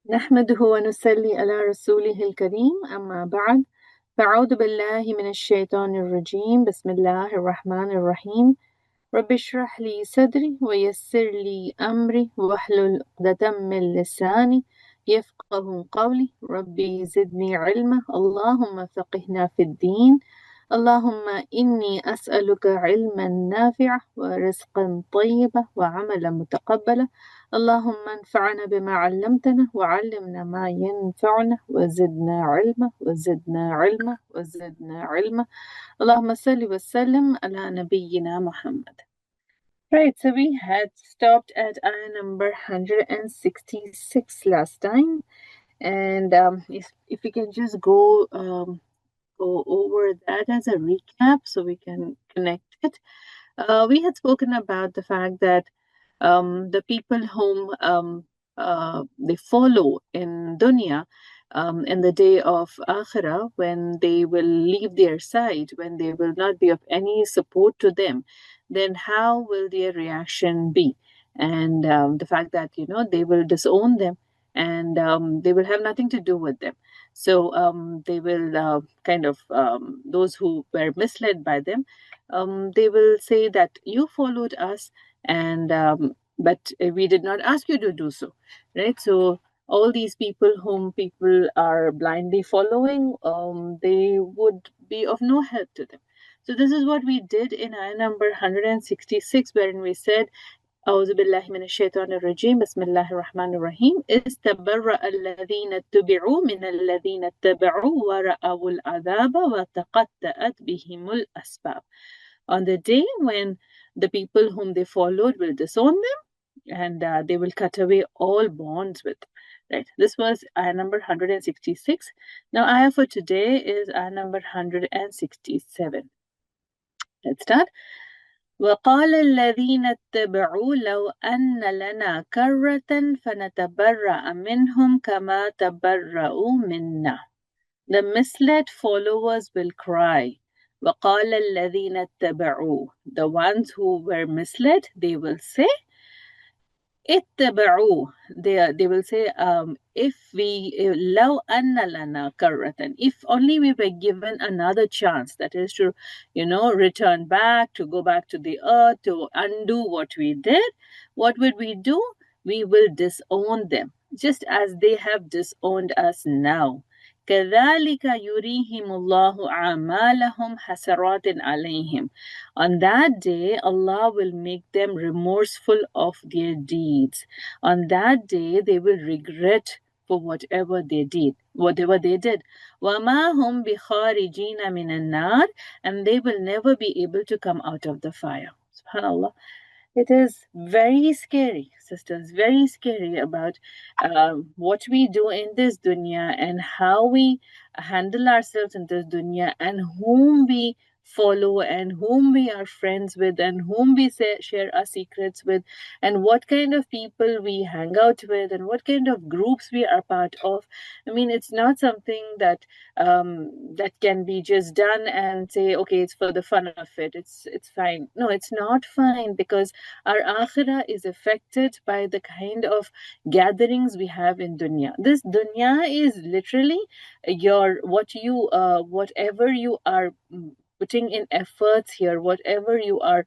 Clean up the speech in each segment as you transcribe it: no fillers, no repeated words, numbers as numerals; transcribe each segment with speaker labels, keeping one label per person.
Speaker 1: نحمده ونصلي على رسوله الكريم أما بعد فأعوذ بالله من الشيطان الرجيم بسم الله الرحمن الرحيم رب اشرح لي صدري ويسر لي أمري واحلل عقدة من لساني يفقه قولي ربي زدني علما اللهم فقهنا في الدين اللهم إني أسألك علما نافعا ورزقا طيبا وعملا متقبلا اللهم انفعنا بما علمتنا وعلمنا ما ينفعنا وزدنا علما وزدنا علما وزدنا علما اللهم صل وسلم على نبينا محمد. Right, so we had stopped at ayah number 166 last time, and if we can just go over that as a recap so we can connect it. We had spoken about the fact that the people whom they follow in dunya in the day of akhirah, when they will leave their side, when they will not be of any support to them, then how will their reaction be? And the fact that they will disown them, and they will have nothing to do with them. So they will kind of those who were misled by them, they will say that you followed us, and but we did not ask you to do so, right? So all these people whom people are blindly following, they would be of no help to them. So this is what we did in ayah number 166, wherein we said, أعوذ بالله من الشيطان الرجيم بسم الله الرحمن الرحيم استبرأ الذين اتبعوا من الذين اتبعوا ورأوا العذاب وتقطعت بهم الأسباب. On the day when the people whom they followed will disown them, and they will cut away all bonds with them. Right. This was ayah number 166. Now ayah for today is ayah number 167. Let's start. وقال الذين اتبعوا لو أن لنا كرة فنتبرأ منهم كما تبرأوا منا. The misled followers will cry. وقال الذين اتبعوا. The ones who were misled, they will say, اتبعوا. They will say, if we لو أن لنا كرة, if only we were given another chance, that is to return back, to go back to the earth, to undo what we did, what would we do? We will disown them just as they have disowned us now. كذلك يريهم الله أعمالهم حسرات عليهم. On that day, Allah will make them remorseful of their deeds. On that day, they will regret for whatever they did. وَمَا هُمْ بِخَارِجِينَ مِنَ النَّارِ. And they will never be able to come out of the fire. SubhanAllah. It is very scary, sisters, very scary about what we do in this dunya and how we handle ourselves in this dunya and whom we follow and whom we are friends with and whom we share our secrets with and what kind of people we hang out with and what kind of groups we are part of. I mean, it's not something that that can be just done and say, okay, it's for the fun of it. It's fine. No, it's not fine, because our akhirah is affected by the kind of gatherings we have in dunya. This dunya is literally whatever you are putting in efforts here, whatever you are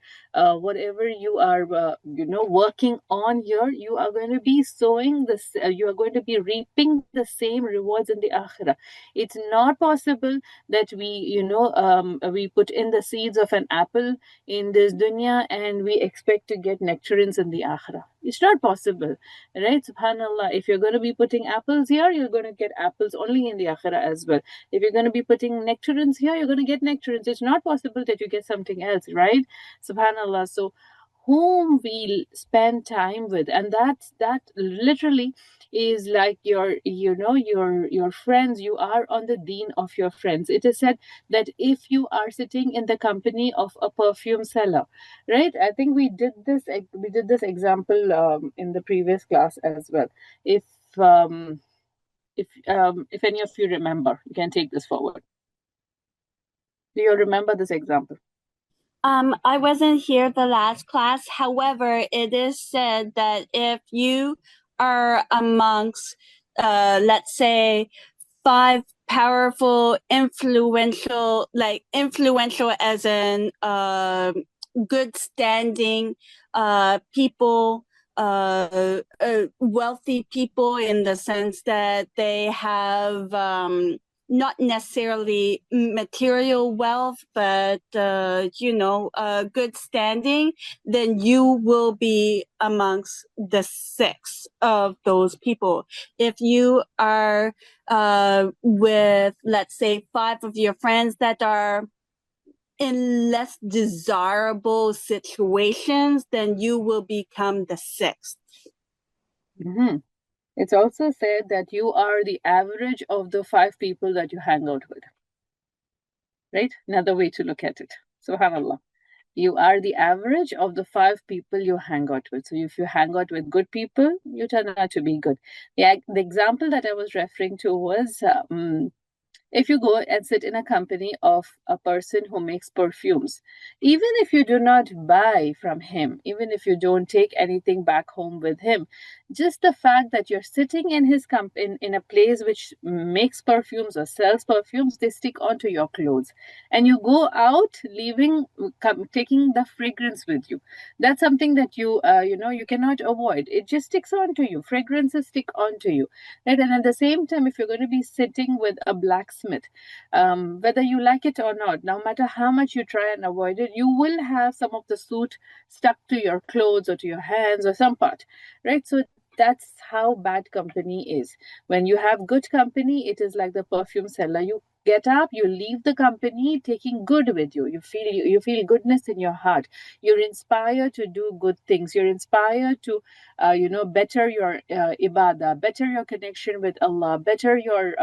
Speaker 1: working on here, you are going to be sowing this, you are going to be reaping the same rewards in the akhirah. It's not possible that we put in the seeds of an apple in this dunya and we expect to get nectarines in the akhirah. It's not possible, right? Subhanallah. If you're going to be putting apples here, you're going to get apples only in the akhirah as well. If you're going to be putting nectarines here, you're going to get nectarines. It's not possible that you get something else, right? Subhanallah. So whom we spend time with, and that literally is like your friends. You are on the deen of your friends. It is said that if you are sitting in the company of a perfume seller, right? I think we did this example in the previous class as well. If any of you remember, you can take this forward. Do you remember this example?
Speaker 2: I wasn't here the last class. However, it is said that if you are amongst let's say, five powerful, influential as in good standing people, wealthy people in the sense that they have not necessarily material wealth, but good standing, then you will be amongst the six of those people. If you are with, let's say, five of your friends that are in less desirable situations, then you will become the sixth.
Speaker 1: Mm-hmm. It's also said that you are the average of the five people that you hang out with. Right? Another way to look at it. SubhanAllah. You are the average of the five people you hang out with. So if you hang out with good people, you turn out to be good. The example that I was referring to was if you go and sit in a company of a person who makes perfumes, even if you do not buy from him, even if you don't take anything back home with him, just the fact that you're sitting in his company in a place which makes perfumes or sells perfumes, they stick onto your clothes, and you go out leaving, taking the fragrance with you. That's something that you cannot avoid. It just sticks onto you. Fragrances stick onto you, right? And at the same time, if you're going to be sitting with a blacksmith, whether you like it or not, no matter how much you try and avoid it, you will have some of the soot stuck to your clothes or to your hands or some part, right? So that's how bad company is. When you have good company, it is like the perfume seller. You get up, you leave the company taking good with you. You feel goodness in your heart. You're inspired to do good things. You're inspired to better your ibadah, better your connection with Allah, better your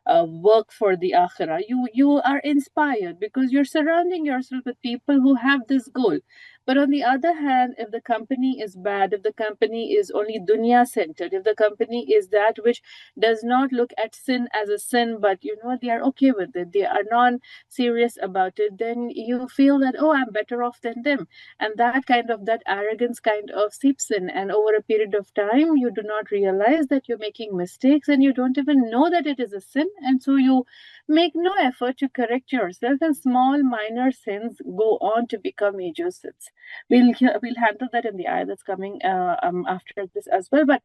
Speaker 1: work for the akhirah. You are inspired because you're surrounding yourself with people who have this goal. But on the other hand, if the company is bad, if the company is only dunya centered, if the company is that which does not look at sin as a sin, but they are okay with it, they are non serious about it, then you feel that, oh, I'm better off than them. And that arrogance kind of seeps in, and over a period of time you do not realize that you're making mistakes, and you don't even know that it is a sin, and so you make no effort to correct yourself, and small minor sins go on to become major sins. We'll handle that in the ayah that's coming after this as well. But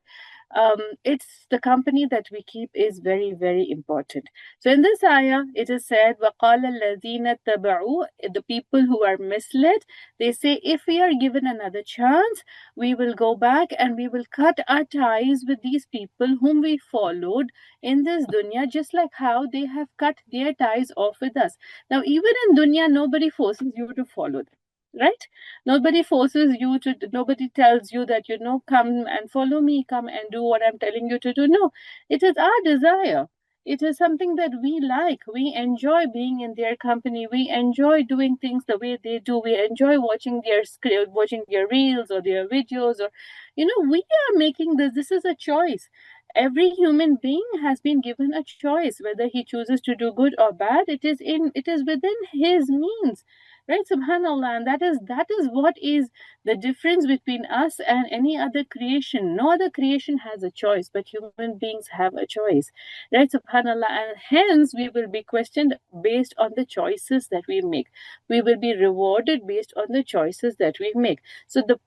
Speaker 1: it's the company that we keep is very, very important. So in this ayah, it is said, وَقَالَ الَّذِينَ اتَّبَعُوا, the people who are misled, they say, if we are given another chance, we will go back and we will cut our ties with these people whom we followed in this dunya, just like how they have cut their ties off with us. Now, even in dunya, nobody forces you to follow them. Right? Nobody tells you that, come and follow me, come and do what I'm telling you to do. No, it is our desire. It is something that we like. We enjoy being in their company. We enjoy doing things the way they do. We enjoy watching their reels or their videos, or, we are making this. This is a choice. Every human being has been given a choice, whether he chooses to do good or bad. It is within his means, right? Subhanallah. And that is what is the difference between us and any other creation. No other creation has a choice, but human beings have a choice, right? Subhanallah. And hence we will be questioned based on the choices that we make. We will be rewarded based on the choices that we make. So the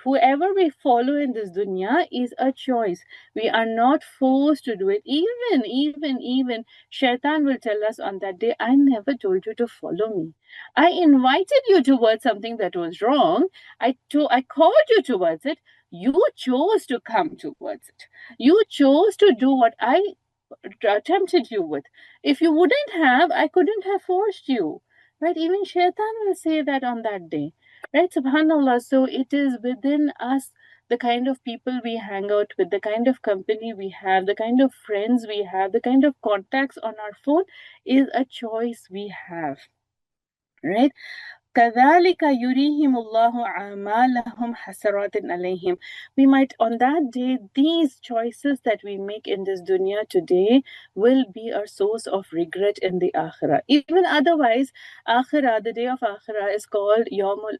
Speaker 1: whoever we follow in this dunya is a choice. We are not forced to do it. Even shaitan will tell us on that day, I never told you to follow me. I invited you towards something that was wrong. I called you towards it. You chose to come towards it. You chose to do what I tempted you with. If you wouldn't have, I couldn't have forced you. Right? Even shaitan will say that on that day. Right? Subhanallah. So it is within us, the kind of people we hang out with, the kind of company we have, the kind of friends we have, the kind of contacts on our phone is a choice we have. Right? كَذَلِكَ يُرِيهِمُ اللَّهُ أَعْمَالَهُمْ حَسَرَاتٍ عَلَيْهِمْ. We might, on that day, these choices that we make in this dunya today will be a source of regret in the akhirah. Even otherwise, akhirah, the day of akhirah, is called Yawmul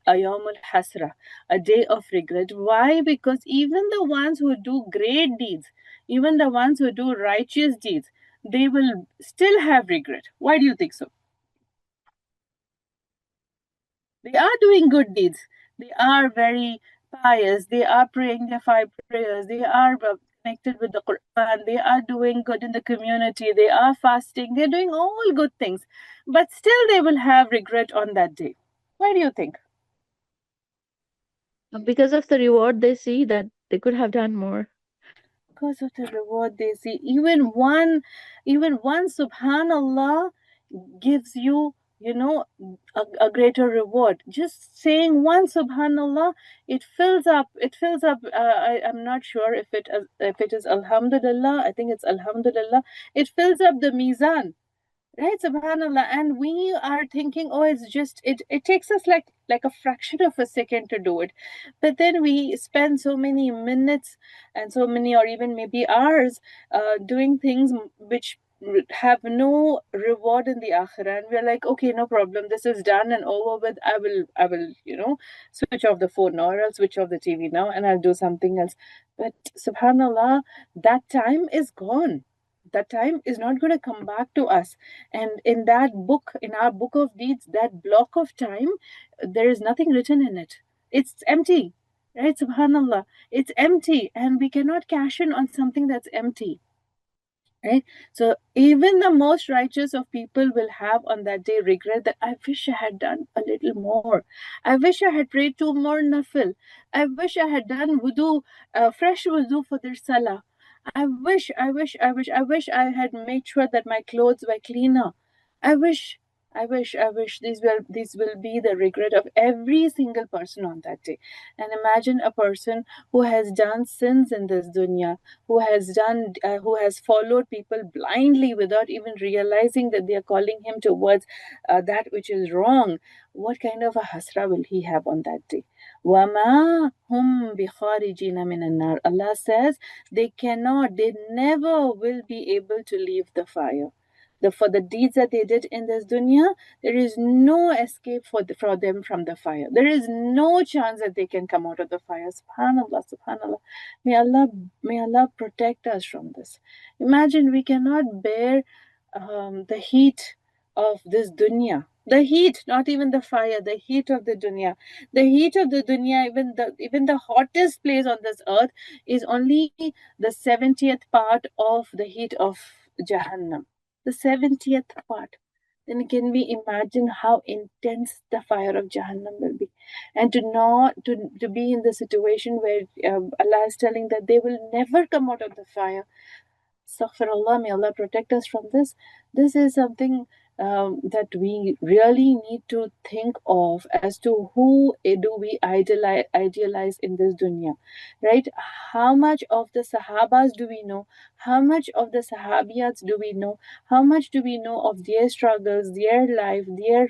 Speaker 1: Hasra, a day of regret. Why? Because even the ones who do great deeds, even the ones who do righteous deeds, they will still have regret. Why do you think so? They are doing good deeds. They are very pious. They are praying their five prayers. They are connected with the Quran. They are doing good in the community. They are fasting. They're doing all good things. But still, they will have regret on that day. Why do you think?
Speaker 3: Because of the reward they see that they could have done more.
Speaker 1: Because of the reward they see. Even one subhanallah gives you, a greater reward. Just saying one subhanallah, it fills up. I'm not sure if it is alhamdulillah. I think it's alhamdulillah. It fills up the mizan. Right, subhanallah. And we are thinking, oh, it's just it takes us like a fraction of a second to do it. But then we spend so many minutes and so many, or even maybe hours, doing things which have no reward in the akhirah. And we're like, okay, no problem, this is done and over with. I will switch off the phone now, or I'll switch off the TV now, and I'll do something else. But subhanallah, that time is gone. That time is not going to come back to us. And in that book, in our book of deeds, that block of time, there is nothing written in it. It's empty. Right, subhanallah, it's empty, and we cannot cash in on something that's empty. Right, so even the most righteous of people will have on that day regret that I wish I had done a little more. I wish I had prayed two more nafil. I wish I had done wudu, fresh wudu for their salah. I wish I had made sure that my clothes were cleaner. I wish these will be the regret of every single person on that day. And imagine a person who has done sins in this dunya, who has followed people blindly without even realizing that they are calling him towards that which is wrong. What kind of a hasra will he have on that day? وَمَا هُمْ بِخَارِجِينَ مِنَ النَّارِ. Allah says they never will be able to leave the fire. For the deeds that they did in this dunya, there is no escape for them from the fire. There is no chance that they can come out of the fire. Subhanallah, subhanallah. May Allah protect us from this. Imagine we cannot bear the heat of this dunya. The heat, not even the fire, the heat of the dunya. The heat of the dunya, even the hottest place on this earth, is only the 70th part of the heat of Jahannam. The 70th part. Then can we imagine how intense the fire of Jahannam will be? And to be in the situation where Allah is telling that they will never come out of the fire. Astaghfirullah, may Allah protect us from this. This is something that we really need to think of, as to who do we idealize in this dunya, right? How much of the Sahabas do we know? How much of the Sahabiyats do we know? How much do we know of their struggles, their life, their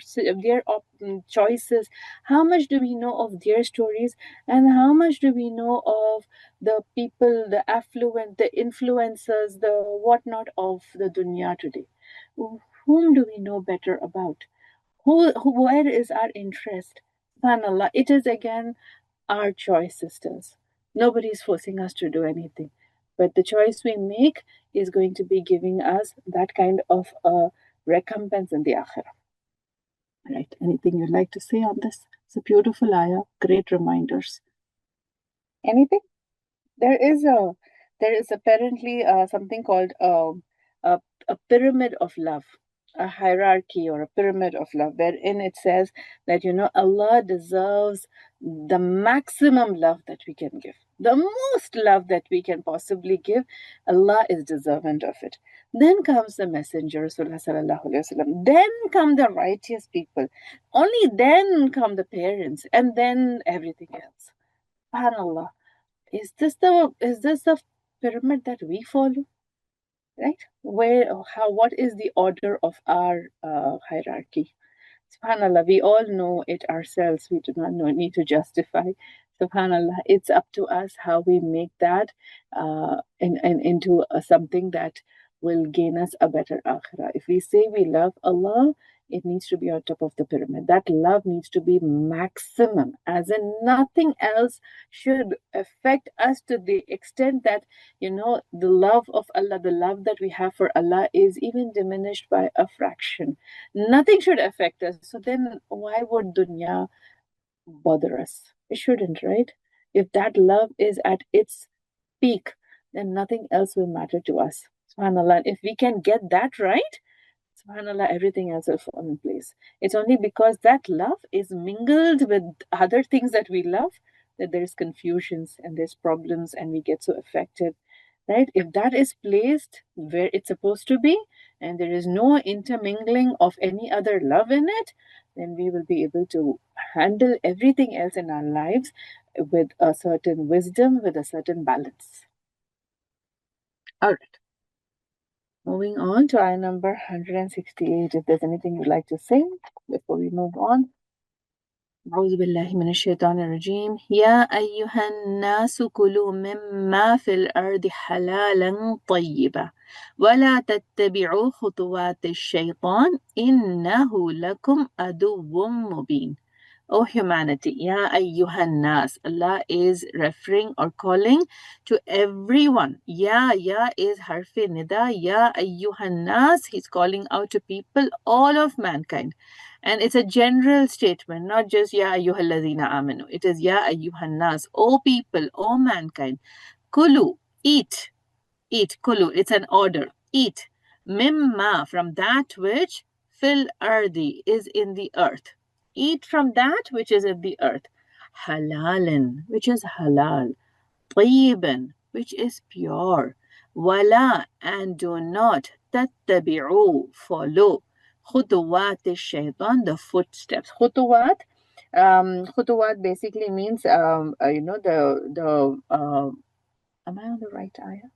Speaker 1: choices? How much do we know of their stories? And how much do we know of the people, the affluent, the influencers, the whatnot of the dunya today? Whom do we know better about? Where is our interest? Subhanallah, it is again our choice, sisters. Nobody is forcing us to do anything. But the choice we make is going to be giving us that kind of a recompense in the akhirah. Right? Anything you'd like to say on this? It's a beautiful ayah, great reminders. Anything? There is apparently something called a pyramid of love, a hierarchy or a pyramid of love, wherein it says that Allah deserves the maximum love that we can give, the most love that we can possibly give. Allah is deserving of it. Then comes the messenger Rasulullah sallallahu alaihi wasallam. Then come the righteous people. Only then come the parents, and then everything else. Subhanallah. Is this the pyramid that we follow? Right? What is the order of our hierarchy? SubhanAllah, we all know it ourselves. We do not need to justify. SubhanAllah, it's up to us how we make that into something that will gain us a better akhirah. If we say we love Allah, it needs to be on top of the pyramid. That love needs to be maximum, as in nothing else should affect us to the extent that, the love of Allah, the love that we have for Allah is even diminished by a fraction. Nothing should affect us. So then why would dunya bother us? It shouldn't, right? If that love is at its peak, then nothing else will matter to us. SubhanAllah. If we can get that right, SubhanAllah, everything else will fall in place. It's only because that love is mingled with other things that we love that there's confusions and there's problems and we get so affected. Right? If that is placed where it's supposed to be and there is no intermingling of any other love in it, then we will be able to handle everything else in our lives with a certain wisdom, with a certain balance. All right. Moving on to ayah number 168. If there's anything you'd like to say before we move on. أعوذ بالله من الشيطان الرجيم يا أيها الناس كلوا مما في الأرض حلالا طيبا ولا تتبعوا خطوات الشيطان إنه لكم عدو مبين. O humanity, Ya ayyuhan nas, Allah is referring or calling to everyone. Ya is harfi nida, Ya ayyuhan nas, He's calling out to people, all of mankind. And it's a general statement, not just Ya ayyuhalladhina amanu. It is Ya ayyuhan nas, O people, O mankind. Kulu, eat, kulu, it's an order, eat. Mimma, from that which fil ardi, is in the earth. Eat from that which is in the earth. Halalan, which is halal. Tayyiban, which is pure. Wala, and do not tattabi'u, follow. Khutuwat shaitan, the footsteps. Khutuwat basically means, am I on the right ayah?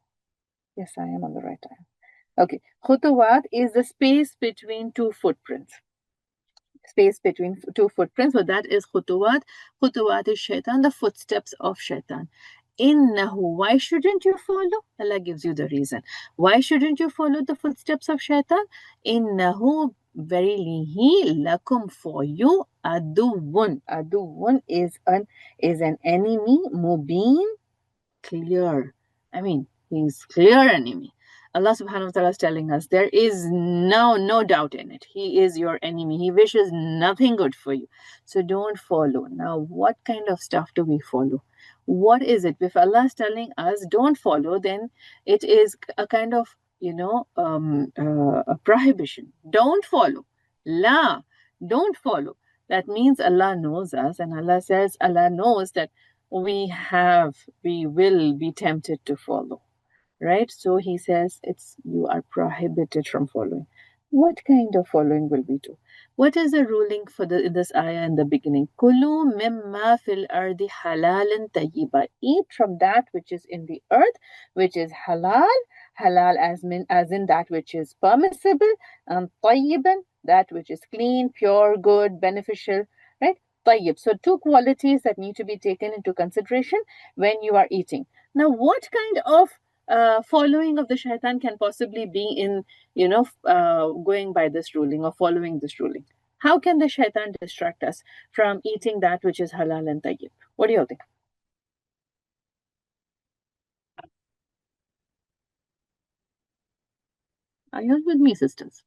Speaker 1: Yes, I am on the right ayah. Okay. Khutuwat is the space between two footprints. So that is khutuwat. Khutuwat is shaitan, the footsteps of shaitan. Innahu, why shouldn't you follow? Allah gives you the reason. Why shouldn't you follow the footsteps of shaitan? Innahu, verily he, lakum, for you, aduwun. Aduwun is an enemy, mubin, clear. I mean, he's clear enemy. Allah subhanahu wa ta'ala is telling us there is no doubt in it. He is your enemy. He wishes nothing good for you. So don't follow. Now, what kind of stuff do we follow? What is it? If Allah is telling us don't follow, then it is a kind of, a prohibition. Don't follow. La, don't follow. That means Allah knows us, and Allah says, Allah knows that we will be tempted to follow, right? So he says you are prohibited from following. What kind of following will we do? What is the ruling for this ayah in the beginning? Kulu mimma fil ardi halalan tayyiba. Eat from that which is in the earth, which is halal. Halal as in that which is permissible, and tayyiban, that which is clean, pure, good, beneficial, right? Tayyib. So two qualities that need to be taken into consideration when you are eating. Now, what kind of following of the shaitan can possibly be in, going by this ruling or following this ruling? How can the shaitan distract us from eating that which is halal and tayyib? What do you think? Are you with me, sisters?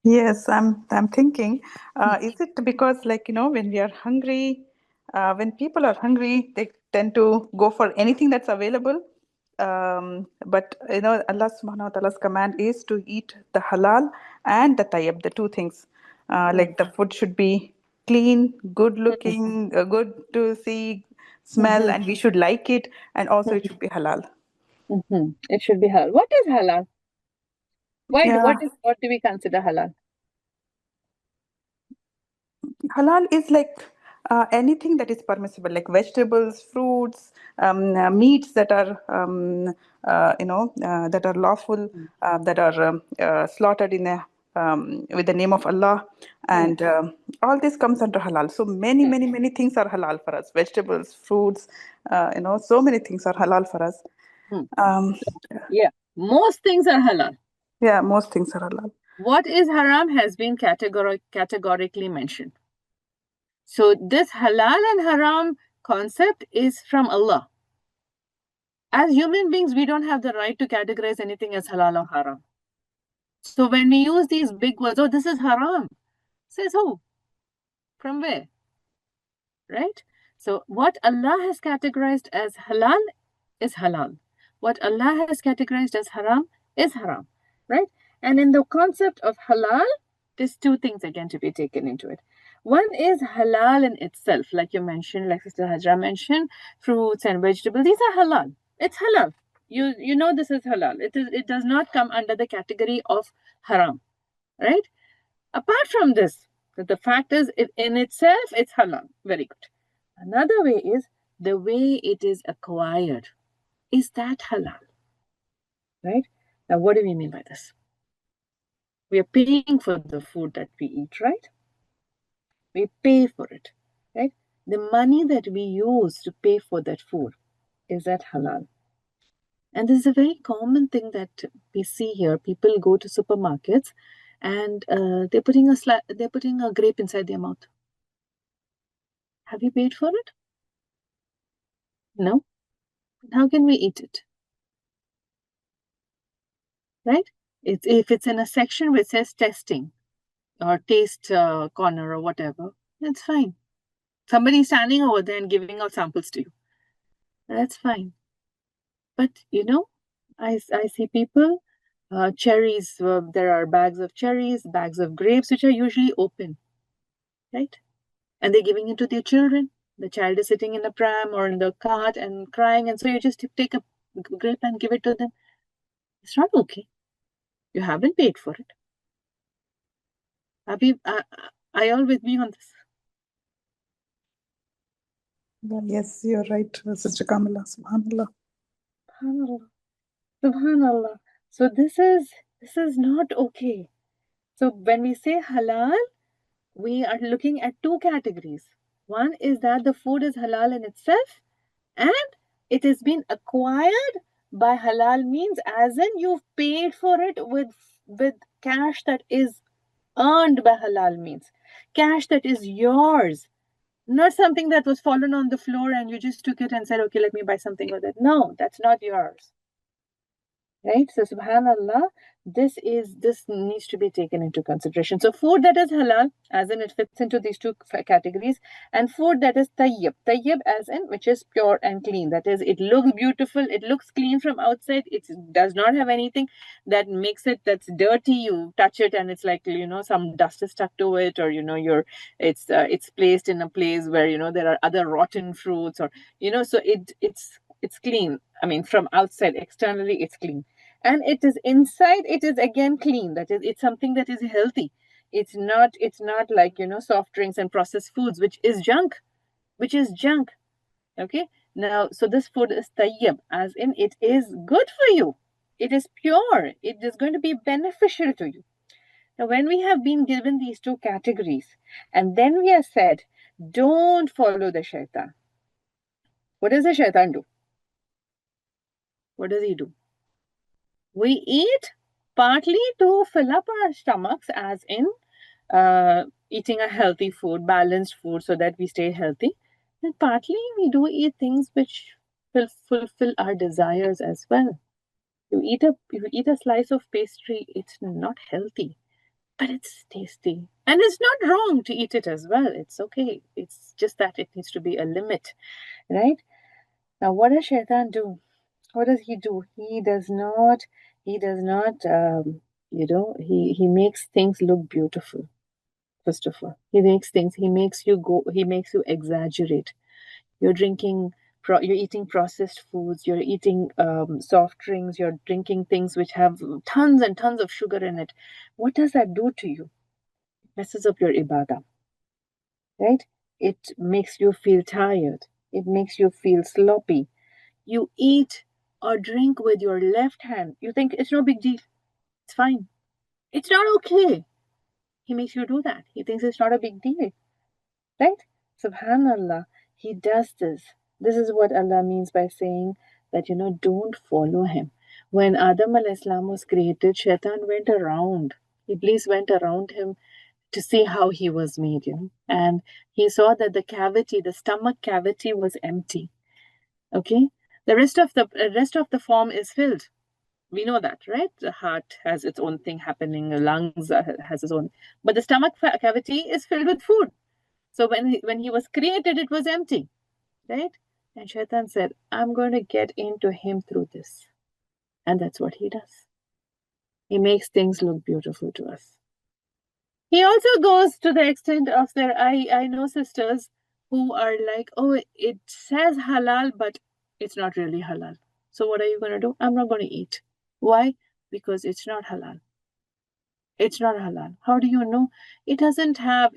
Speaker 4: Yes, I'm thinking, is it because when we are hungry, when people are hungry, they tend to go for anything that's available. But Allah subhanahu wa ta'ala's command is to eat the halal and the tayyib, the two things. Like the food should be clean, good looking, good to see, smell, and we should like it, and also it should be halal.
Speaker 1: It should be halal. What is halal?
Speaker 4: Yeah.
Speaker 1: What do we consider halal?
Speaker 4: Halal is like anything that is permissible, like vegetables, fruits, meats that are, that are lawful, that are slaughtered in a with the name of Allah, and all this comes under halal. So many things are halal for us. Vegetables, fruits, so many things are halal for us.
Speaker 1: Yeah, most things are halal.
Speaker 4: Yeah, most things are halal.
Speaker 1: What is haram has been categorically mentioned. So this halal and haram concept is from Allah. As human beings, we don't have the right to categorize anything as halal or haram. So when we use these big words, oh, this is haram, says who? From where? Right? So what Allah has categorized as halal is halal. What Allah has categorized as haram is haram. Right? And in the concept of halal, there's two things again to be taken into it. One is halal in itself, like you mentioned, like Sister Hajra mentioned, fruits and vegetables. These are halal. It's halal. You know this is halal. It does not come under the category of haram. Right? Apart from this, the fact is in itself it's halal. Very good. Another way is the way it is acquired. Is that halal? Right? Now, what do we mean by this? We are paying for the food that we eat, right? We pay for it, right? The money that we use to pay for that food, is that halal? And this is a very common thing that we see here. People go to supermarkets and they're putting a grape inside their mouth. Have you paid for it? No. How can we eat it? Right? If it's in a section which says testing or taste corner or whatever, that's fine. Somebody's standing over there and giving out samples to you. That's fine. But, I see people, cherries, there are bags of cherries, bags of grapes, which are usually open, right? And they're giving it to their children. The child is sitting in a pram or in the cart and crying, and so you just take a grape and give it to them. It's not okay. You haven't paid for it. Are you all with me on this?
Speaker 4: Yes, you're right, Sister Kamala. Subhanallah.
Speaker 1: Subhanallah. Subhanallah. So this is not okay. So when we say halal, we are looking at two categories. One is that the food is halal in itself, and it has been acquired by halal means, as in you've paid for it with cash that is earned by halal means, cash that is yours, not something that was fallen on the floor and you just took it and said, okay, let me buy something with it. No, that's not yours. Right? So subhanallah, this needs to be taken into consideration. So food that is halal, as in it fits into these two categories, and food that is tayyib as in which is pure and clean. That is, it looks beautiful, it looks clean from outside, it does not have anything that makes it that's dirty. You touch it and it's like, some dust is stuck to it, or it's placed in a place where there are other rotten fruits, or so it's clean. I mean, from outside, externally it's clean. And it is inside, it is again clean. That is, it's something that is healthy. It's not like, soft drinks and processed foods, which is junk. Okay. Now, so this food is tayyib, as in it is good for you. It is pure. It is going to be beneficial to you. Now, when we have been given these two categories, and then we are said, don't follow the shaitan. What does the shaitan do? What does he do? We eat partly to fill up our stomachs, as in eating a healthy food, balanced food, so that we stay healthy. And partly we do eat things which will fulfill our desires as well. You eat a slice of pastry, it's not healthy, but it's tasty. And it's not wrong to eat it as well. It's okay. It's just that it needs to be a limit, right? Now, what does shaitan do? What does he do? He does not, he makes things look beautiful. First of all, he makes you exaggerate. You're eating processed foods, you're eating soft drinks, you're drinking things which have tons and tons of sugar in it. What does that do to you? It messes up your ibadah, right? It makes you feel tired. It makes you feel sloppy. You eat or drink with your left hand. You think it's no big deal. It's fine. It's not okay. he makes you do that. He thinks it's not a big deal, right? Subhanallah, he does this. This is what Allah means by saying that, don't follow him. When Adam al-Islam was created, Shaitan went around. Iblis went around him to see how he was made, and he saw that the stomach cavity was empty. Okay, the rest of the form is filled. We know that, right? The heart has its own thing happening, the lungs has its own, but the stomach cavity is filled with food. So when he was created, it was empty, right? And Shaitan said, I'm going to get into him through this. And that's what he does. He makes things look beautiful to us. He also goes to the extent of I know sisters who are like, oh, it says halal, but it's not really halal. So what are you going to do? I'm not going to eat. Why? Because it's not halal. It's not halal. How do you know? It doesn't have,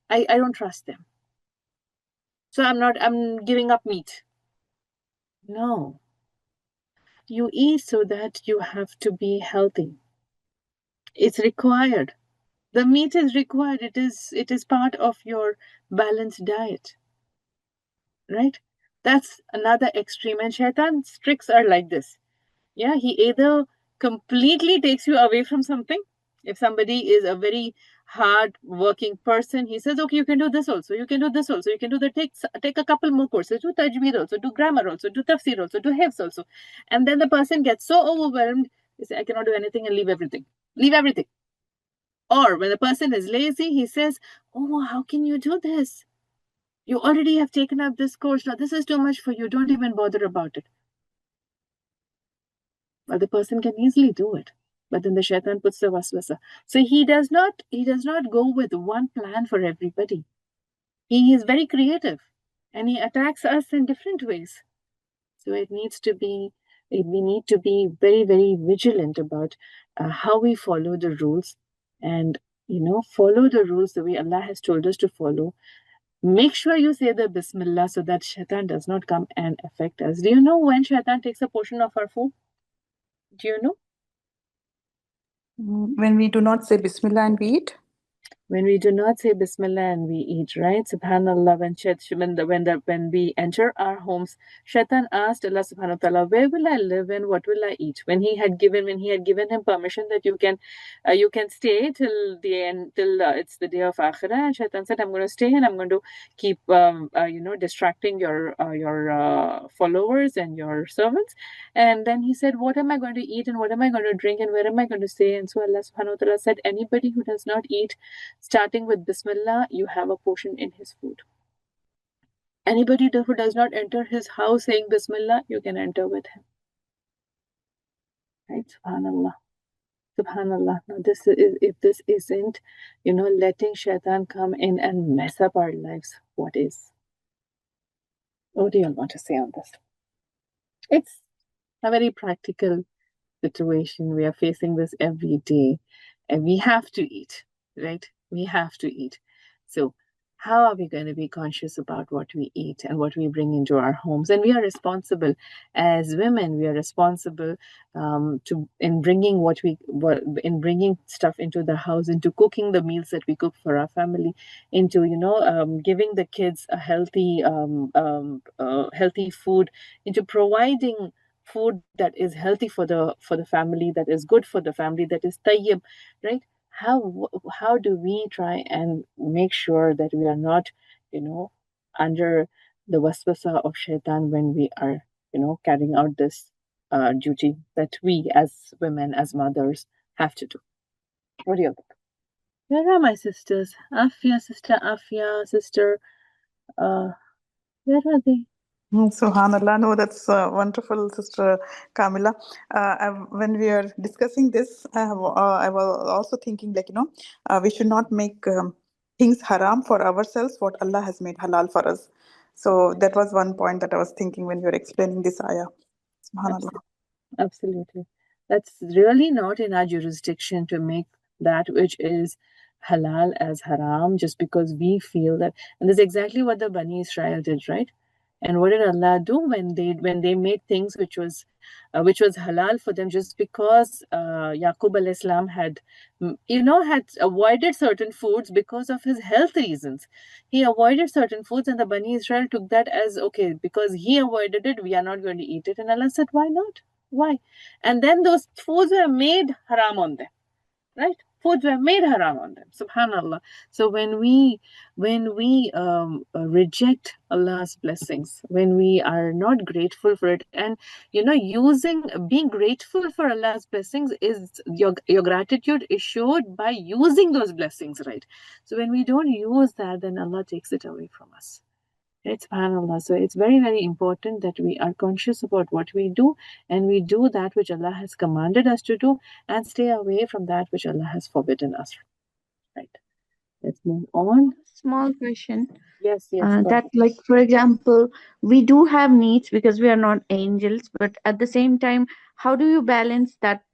Speaker 1: I don't trust them. So I'm giving up meat. No. You eat so that you have to be healthy. It's required. The meat is required. It is part of your balanced diet. Right? That's another extreme. And Shaitan's tricks are like this. Yeah, he either completely takes you away from something. If somebody is a very hard working person, he says, okay, you can do this also, you can do this also, you can do the take a couple more courses, do tajweed also, do grammar also, do tafsir also, do hifz also. And then the person gets so overwhelmed, they say, I cannot do anything, and leave everything. Leave everything. Or when the person is lazy, he says, oh, how can you do this? You already have taken up this course. Now, this is too much for you. Don't even bother about it. But the person can easily do it. But then the shaitan puts the waswasa. So he does not go with one plan for everybody. He is very creative and he attacks us in different ways. So we need to be very, very vigilant about how we follow the rules and, follow the rules the way Allah has told us to follow. Make sure you say the Bismillah so that shaitan does not come and affect us. Do you know when shaitan takes a portion of our food? Do you know?
Speaker 4: When we do not say Bismillah and we eat?
Speaker 1: When we do not say Bismillah and we eat, right? Subhanallah, when we enter our homes, Shaitan asked Allah subhanahu wa ta'ala, where will I live and what will I eat? When he had given him permission that you can stay till the end, till it's the day of Akhirah, and Shaitan said, I'm going to stay and I'm going to keep distracting your followers and your servants. And then he said, what am I going to eat and what am I going to drink and where am I going to stay? And so Allah subhanahu wa ta'ala said, anybody who does not eat starting with Bismillah, you have a portion in his food. Anybody who does not enter his house saying Bismillah, you can enter with him. Right? Subhanallah. Subhanallah. Now if this isn't, letting shaitan come in and mess up our lives, what is? What do you want to say on this? It's a very practical situation. We are facing this every day and we have to eat, right? We have to eat. So how are we going to be conscious about what we eat and what we bring into our homes? And we are responsible as women. We are responsible in bringing stuff into the house, into cooking the meals that we cook for our family, into giving the kids a healthy food, into providing food that is healthy for the family, that is good for the family, that is tayyib, right? How do we try and make sure that we are not, under the waswasa of shaitan when we are, carrying out this duty that we as women, as mothers, have to do? What do you think? Where are my sisters? Afia, sister, where are they?
Speaker 4: Subhanallah, no, that's wonderful, Sister Kamila. When we are discussing this, I was also thinking, we should not make things haram for ourselves, what Allah has made halal for us. So that was one point that I was thinking when you were explaining this ayah. Subhanallah.
Speaker 1: Absolutely. That's really not in our jurisdiction to make that which is halal as haram just because we feel that. And that's exactly what the Bani Israel did, right? And what did Allah do when they made things which was halal for them, just because Yaqub al-Islam had had avoided certain foods because of his health reasons. He avoided certain foods, and the Bani Israel took that as okay, because he avoided it, we are not going to eat it. And Allah said, why not? Why? And then those foods were made haram on them, right? Foods were made haram on them. Subhanallah. So when we reject Allah's blessings, when we are not grateful for it, and being grateful for Allah's blessings is your gratitude is showed by using those blessings, right? So when we don't use that, then Allah takes it away from us. It's subhanAllah. So it's very, very important that we are conscious about what we do, and we do that which Allah has commanded us to do, and stay away from that which Allah has forbidden us. Right. Let's move on.
Speaker 3: Small question.
Speaker 1: Yes,
Speaker 3: That, like, for example, we do have needs because we are not angels, but at the same time, how do you balance that?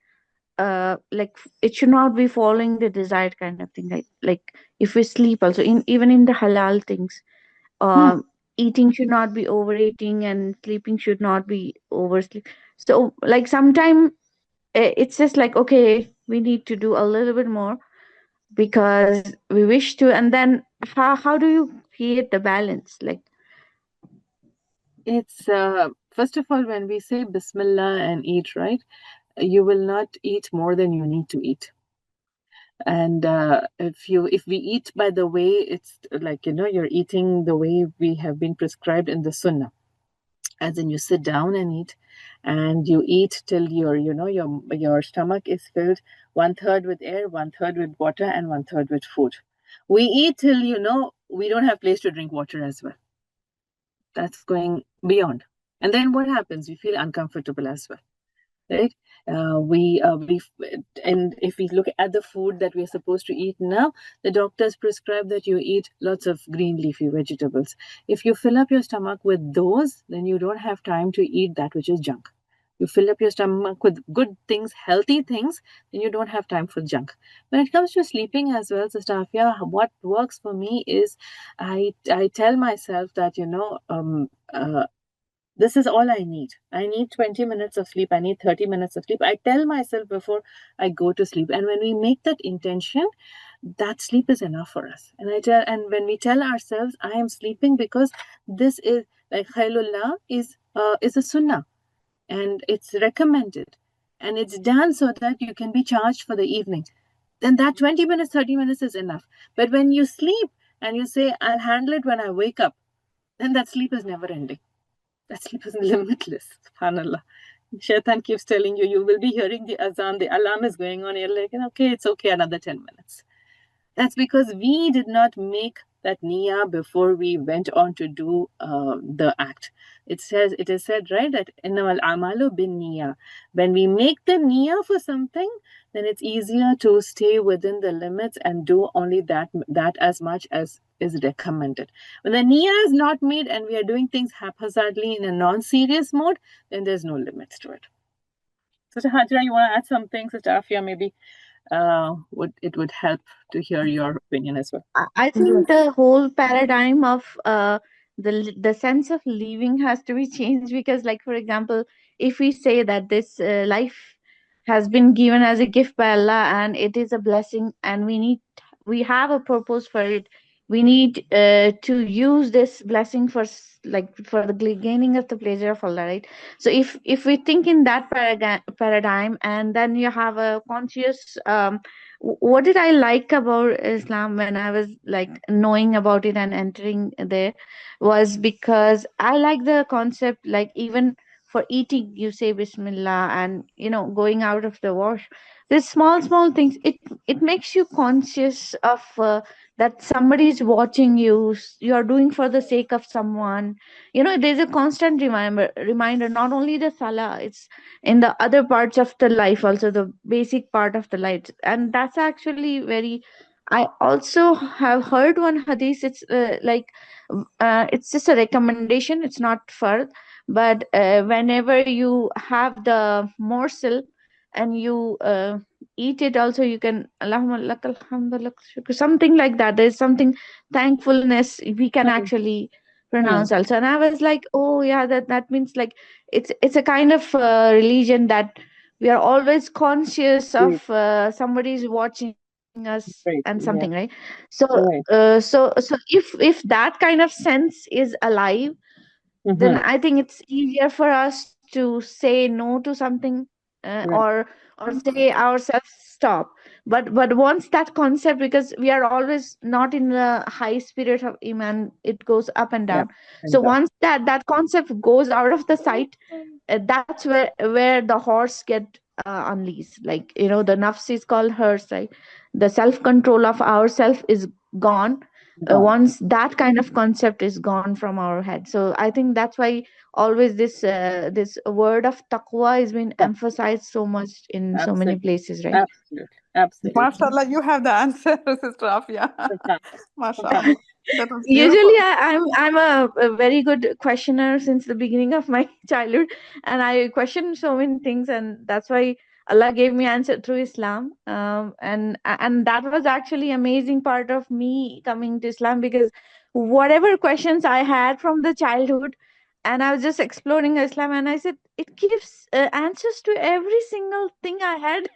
Speaker 3: Like, it should not be following the desired kind of thing, right? Like, if we sleep also, even in the halal things, eating should not be overeating, and sleeping should not be oversleep. So, like, sometimes it's just like, okay, we need to do a little bit more because we wish to, and then how do you create the balance? Like,
Speaker 1: It's first of all, when we say Bismillah and eat, right? You will not eat more than you need to eat. And if we eat by the way, it's like you're eating the way we have been prescribed in the Sunnah, as in you sit down and eat, and you eat till your stomach is filled 1/3 with air, 1/3 with water, and 1/3 with food. We eat till we don't have place to drink water as well. That's going beyond. And then what happens? We feel uncomfortable as well, right? And if we look at the food that we're supposed to eat now, the doctors prescribe that you eat lots of green leafy vegetables. If you fill up your stomach with those, then you don't have time to eat that which is junk. You fill up your stomach with good things, healthy things, then you don't have time for junk. When it comes to sleeping as well, Sister Afia, what works for me is I tell myself that this is all I need. I need 20 minutes of sleep. I need 30 minutes of sleep. I tell myself before I go to sleep. And when we make that intention, that sleep is enough for us. And when we tell ourselves, I am sleeping because this is like Khailullah is a sunnah, and it's recommended, and it's done so that you can be charged for the evening. Then that 20 minutes, 30 minutes is enough. But when you sleep and you say, I'll handle it when I wake up, then that sleep is never ending. That sleep is limitless. SubhanAllah. Shaitan keeps telling you, you will be hearing the azan, the alarm is going on. You're like, okay, it's okay, another 10 minutes. That's because we did not make that niyyah before we went on to do the act. It is said, right, that innamal amalu bin niyyah. When we make the niyyah for something, then it's easier to stay within the limits and do only that as much as is recommended. When the niyyah is not made and we are doing things haphazardly in a non-serious mode, then there's no limits to it. Sister Hajra, you want to add something? Sister Afia, maybe would help to hear your opinion as well.
Speaker 3: I think the whole paradigm of the sense of living has to be changed, because, like, for example, if we say that this life has been given as a gift by Allah and it is a blessing, and we have a purpose for it, we need to use this blessing for for the gaining of the pleasure of Allah, right? So if we think in that paradigm, and then you have a conscious what did I like about Islam when I was like knowing about it and entering there, was because I like the concept, like, even for eating you say Bismillah, and going out of the wash, there's small things. It makes you conscious of that somebody is watching you. You are doing for the sake of someone. There's a constant reminder, not only the salah, it's in the other parts of the life also, the basic part of the life. And that's actually very, I also have heard one hadith. It's it's just a recommendation, it's not fard, but whenever you have the morsel and you eat it, also you can Allahumma lakal hamdu lak shukr, something like that. There's something thankfulness we can actually pronounced also. And I was like, oh yeah, that means like it's a kind of religion that we are always conscious of somebody is watching us and something, right? So if that kind of sense is alive, then I think it's easier for us to say no to something, or say ourselves stop. But once that concept, because we are always not in the high spirit of iman, it goes up and down. So once that concept goes out of the sight, that's where the horse get unleashed. Like, the nafs is called hers, right? The self control of ourself is gone once that kind of concept is gone from our head. So I think that's why always this word of taqwa is being emphasized so much in so many places, right?
Speaker 1: Absolutely.
Speaker 4: MashaAllah, you have the answer, Sister Afia. MashaAllah. That was
Speaker 3: Usually
Speaker 4: beautiful.
Speaker 3: I'm a very good questioner since the beginning of my childhood, and I question so many things, and that's why Allah gave me answer through Islam. And that was actually amazing part of me coming to Islam, because whatever questions I had from the childhood, and I was just exploring Islam, and I said it gives answers to every single thing I had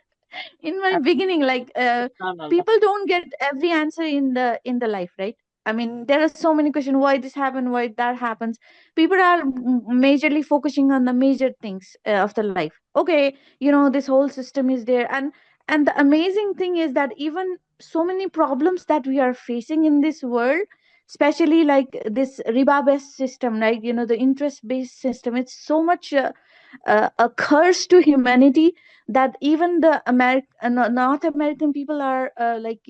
Speaker 3: in my beginning. Like, people don't get every answer in the life, right? I mean, there are so many questions, why this happened, why that happens. People are majorly focusing on the major things of the life. Okay, this whole system is there, and the amazing thing is that even so many problems that we are facing in this world, especially like this riba based system, right? The interest based system, it's so much a curse to humanity, that even the North American people are like,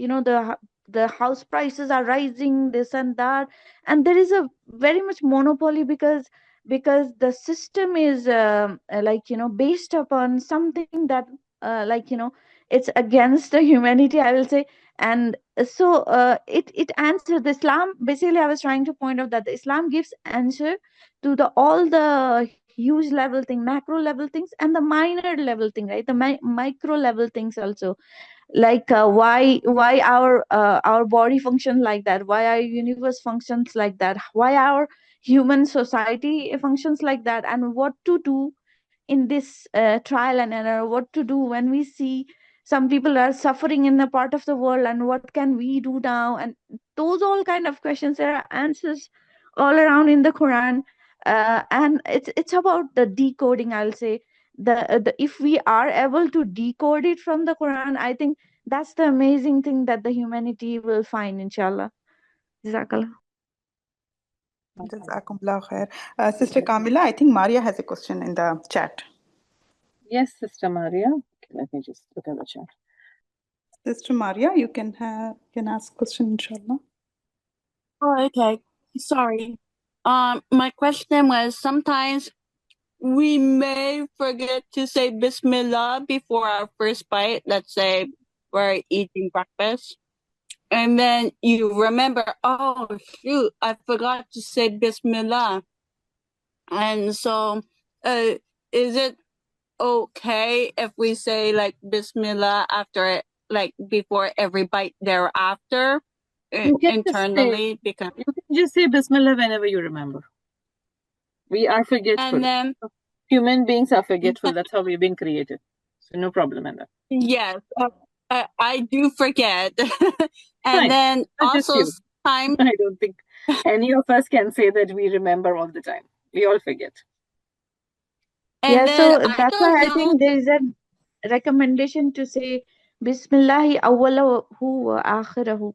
Speaker 3: the house prices are rising, this and that, and there is a very much monopoly, because the system is like, based upon something that like, it's against the humanity, I will say. And so it answers the Islam. Basically, I was trying to point out that the Islam gives answer to the all the huge level thing, macro level things, and the minor level thing, right? The micro level things also, like why our body functions like that, why our universe functions like that, why our human society functions like that, and what to do in this trial and error, what to do when we see some people are suffering in a part of the world, and what can we do now. And those all kind of questions, there are answers all around in the Quran. And it's about the decoding, I'll say. The If we are able to decode it from the Quran, I think that's the amazing thing that the humanity will find, inshallah. Jazakallah.
Speaker 4: Jazakumullah khair. Sister Kamila, I think Maria has a question in the chat.
Speaker 1: Yes, Sister Maria. Okay, let me just look at the chat.
Speaker 4: Sister Maria, you can ask question, inshallah.
Speaker 2: Oh, okay. Sorry. My question was, sometimes we may forget to say Bismillah before our first bite. Let's say we're eating breakfast. And then you remember, oh, shoot, I forgot to say Bismillah. And so, is it okay if we say like Bismillah after, like before every bite thereafter, internally? Because
Speaker 1: you can just say Bismillah whenever you remember. We are forgetful.
Speaker 2: And then
Speaker 1: human beings are forgetful. That's how we've been created. So no problem in that.
Speaker 2: Yes, I do forget. And
Speaker 1: Fine.
Speaker 2: then
Speaker 1: Not just
Speaker 2: also
Speaker 1: you.
Speaker 2: time.
Speaker 1: I don't think any of us can say that we remember all the time. We all forget.
Speaker 2: And
Speaker 3: Yeah,
Speaker 2: then
Speaker 3: so that's why I think there is a recommendation to say Bismillahi awwalahu wa akhirahu,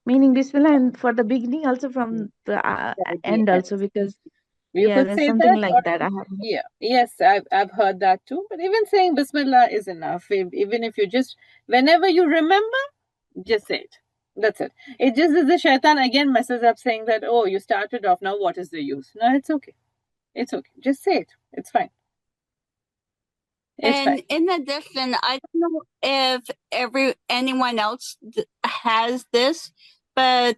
Speaker 3: meaning Bismillah and for the beginning, also from the end also, because
Speaker 1: you could
Speaker 3: there's
Speaker 1: say
Speaker 3: something
Speaker 1: that,
Speaker 3: like
Speaker 1: or,
Speaker 3: that I have.
Speaker 1: yes, I've heard that too. But even saying Bismillah is enough. Even if you just, whenever you remember, just say it. That's it. It just is the shaitan again messes up saying that, oh, you started off, now what is the use? No, it's okay. It's okay. Just say it. It's fine. It's
Speaker 2: and
Speaker 1: fine.
Speaker 2: in addition, I don't know if anyone else has this, but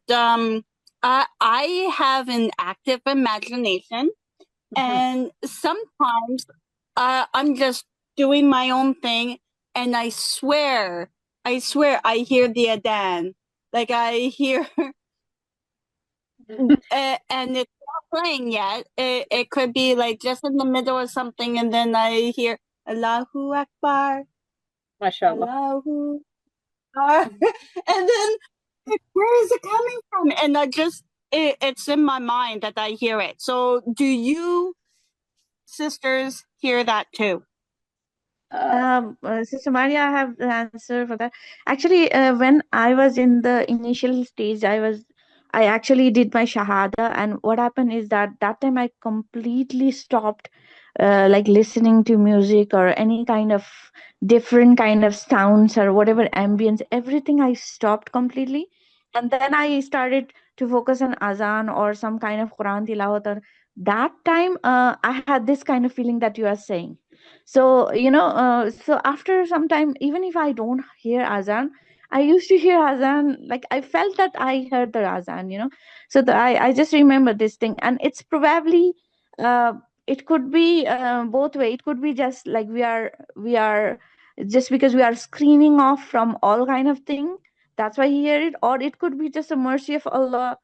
Speaker 2: I have an active imagination, and sometimes I'm just doing my own thing, and I swear I hear the adhan. Like I hear, and it's not playing yet. It could be like just in the middle or something, and then I hear Allahu Akbar,
Speaker 1: MashaAllah.
Speaker 2: Allahu Akbar, and then like, where is it coming from? And it's in my mind that I hear it. So do you sisters hear that too?
Speaker 3: Sister Maria, I have the answer for that. Actually, when I was in the initial stage, I actually did my shahada, and what happened is that time I completely stopped, like listening to music or any kind of different kind of sounds or whatever ambience. Everything I stopped completely, and then I started to focus on azan or some kind of Quran tilawat. Or that time, I had this kind of feeling that you are saying. So so after some time, even if I don't hear azan, I used to hear azan, like I felt that I heard the azan. So I just remember this thing, and it's probably uh, it could be both way. It could be just like we are just because we are screening off from all kind of thing, that's why he hear it. Or it could be just a mercy of Allah,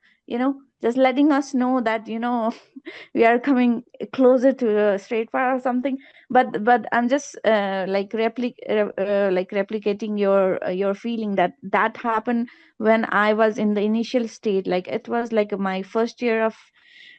Speaker 3: just letting us know that we are coming closer to a straight path or something. But I'm just like replicating your feeling that happened when I was in the initial state. Like it was like my first year of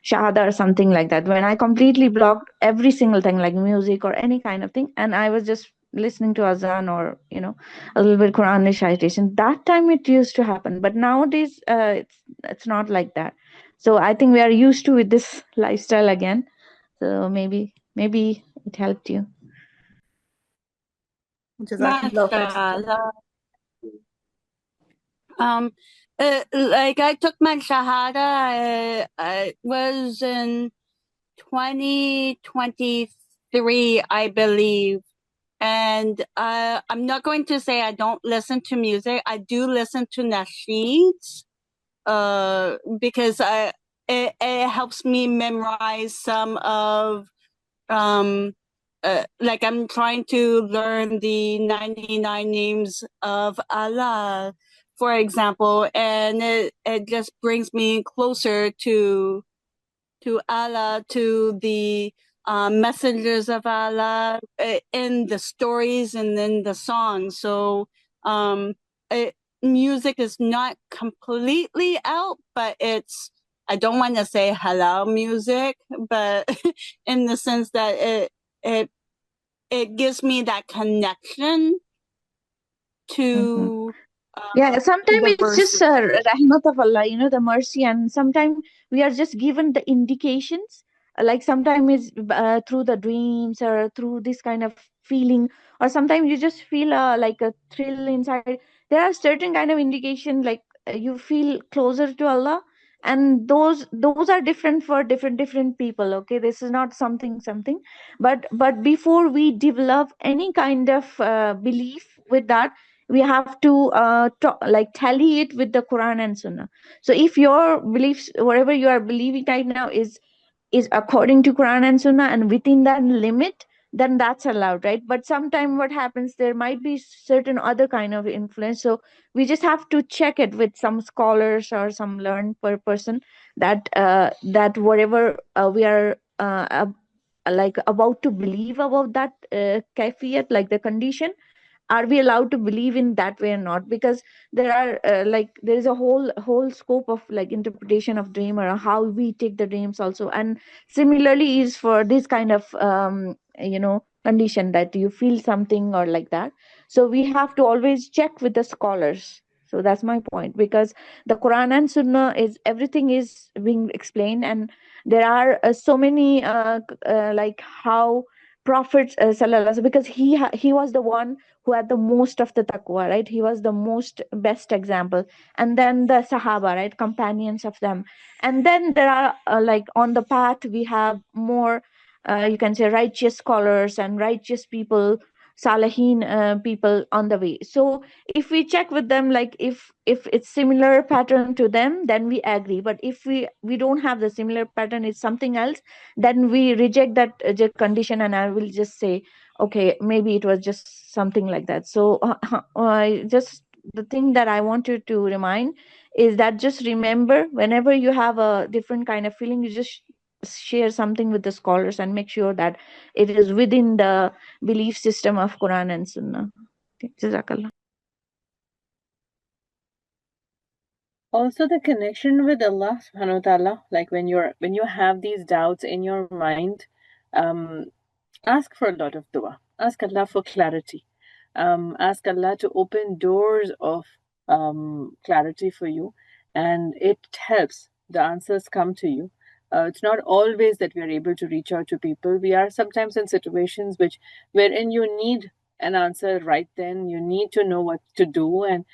Speaker 3: shahada or something like that, when I completely blocked every single thing like music or any kind of thing, and I was just listening to azan or a little bit Quran recitation. That time it used to happen, but nowadays it's not like that. So I think we are used to with this lifestyle again. So maybe it helped you.
Speaker 4: Jazakumullah khair, sister.
Speaker 2: Mashallah. Like I took my shahada. I was in 2023, I believe. And I'm not going to say I don't listen to music. I do listen to nasheeds, because it helps me memorize some of like I'm trying to learn the 99 names of Allah, for example, and it just brings me closer to Allah, to the messengers of Allah, in the stories and in the songs. So um, it, music is not completely out, but I don't want to say halal music, but in the sense that it it gives me that connection to
Speaker 3: Yeah, sometimes
Speaker 2: the
Speaker 3: it's just
Speaker 2: verses.
Speaker 3: rahmat of Allah, the mercy, and sometimes we are just given the indications. Like sometimes it's through the dreams or through this kind of feeling, or sometimes you just feel like a thrill inside. There are certain kind of indication, like you feel closer to Allah, and those are different for different people. Okay, this is not something, but before we develop any kind of belief with that, we have to like tally it with the Quran and Sunnah. So if your beliefs, whatever you are believing right now, is according to Quran and Sunnah and within that limit, then that's allowed, right? But sometimes what happens, there might be certain other kind of influence. So we just have to check it with some scholars or some learned person, that whatever we are like about to believe about that kafiyat, like the condition, are we allowed to believe in that way or not? Because there are like there is a whole scope of like interpretation of dream, or how we take the dreams also. And similarly is for this kind of condition that you feel something or like that. So we have to always check with the scholars. So that's my point, because the Quran and Sunnah is, everything is being explained, and there are so many like how Prophet sallallahu alaihi wasallam, because he was the one who had the most of the taqwa, right? He was the most best example. And then the Sahaba, right? Companions of them. And then there are like on the path, we have more, you can say, righteous scholars and righteous people, Salihin people on the way. So if we check with them, like if it's similar pattern to them, then we agree. But if we don't have the similar pattern, it's something else, then we reject that condition, and I will just say, okay, maybe it was just something like that. So just the thing that I want you to remind is that just remember, whenever you have a different kind of feeling, you just share something with the scholars and make sure that it is within the belief system of Quran and Sunnah. Okay, Jazakallah.
Speaker 1: Also, the connection with Allah subhanahu wa ta'ala, like when you have these doubts in your mind, um, ask for a lot of dua. Ask Allah for clarity. Ask Allah to open doors of clarity for you, and it helps. The answers come to you. It's not always that we are able to reach out to people. We are sometimes in situations wherein you need an answer right then. You need to know what to do, and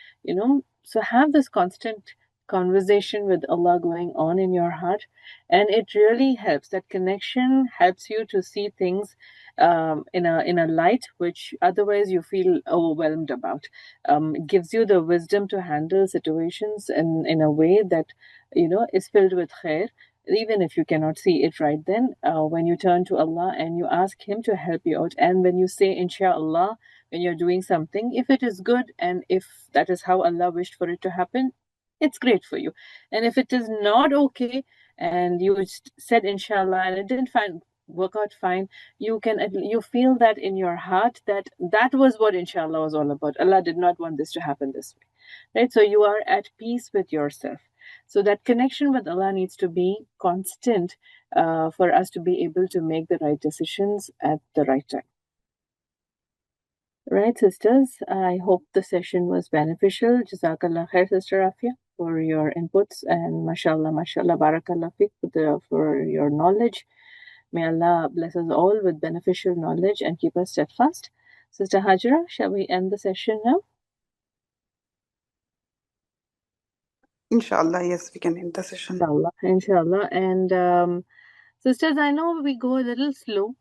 Speaker 1: so have this constant conversation with Allah going on in your heart, and it really helps. That connection helps you to see things in a light which otherwise you feel overwhelmed about. It gives you the wisdom to handle situations in a way that is filled with khair. Even if you cannot see it right then, when you turn to Allah and you ask Him to help you out, and when you say inshallah when you're doing something, if it is good and if that is how Allah wished for it to happen, it's great for you. And if it is not okay and you said inshallah and it didn't work out fine, you feel that in your heart that was what inshallah was all about. Allah did not want this to happen this way, right? So you are at peace with yourself. So that connection with Allah needs to be constant for us to be able to make the right decisions at the right time. Right, sisters, I hope the session was beneficial. Jazakallah khair, Sister Afia, for your inputs, and mashallah, barakallah fiqh for your knowledge. May Allah bless us all with beneficial knowledge and keep us steadfast. Sister Hajra, shall we end the session now?
Speaker 4: Inshallah, yes, we can end the session.
Speaker 1: Inshallah. And sisters, I know we go a little slow.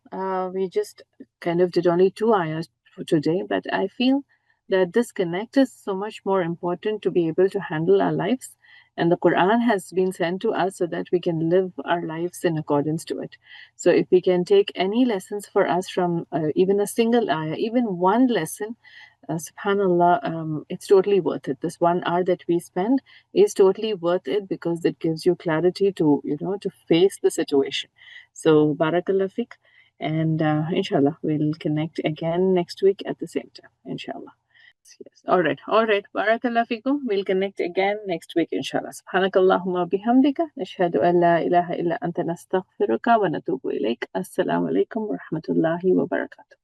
Speaker 1: We just kind of did only 2 ayahs for today, but I feel that this connect is so much more important to be able to handle our lives. And the Quran has been sent to us so that we can live our lives in accordance to it. So if we can take any lessons for us from even a single ayah, even one lesson, subhanallah, it's totally worth it. This 1 hour that we spend is totally worth it because it gives you clarity to to face the situation. So barakallah fik, and inshallah we'll connect again next week at the same time, inshallah. Yes. All right. Barakallah fikum. We'll connect again next week, inshallah. Subhanakallahumma bihamdika. Nashhadu an la ilaha illa anta nastaghfiruka wa natubu ilayk. Assalamu alaikum wa rahmatullahi wa barakatuh.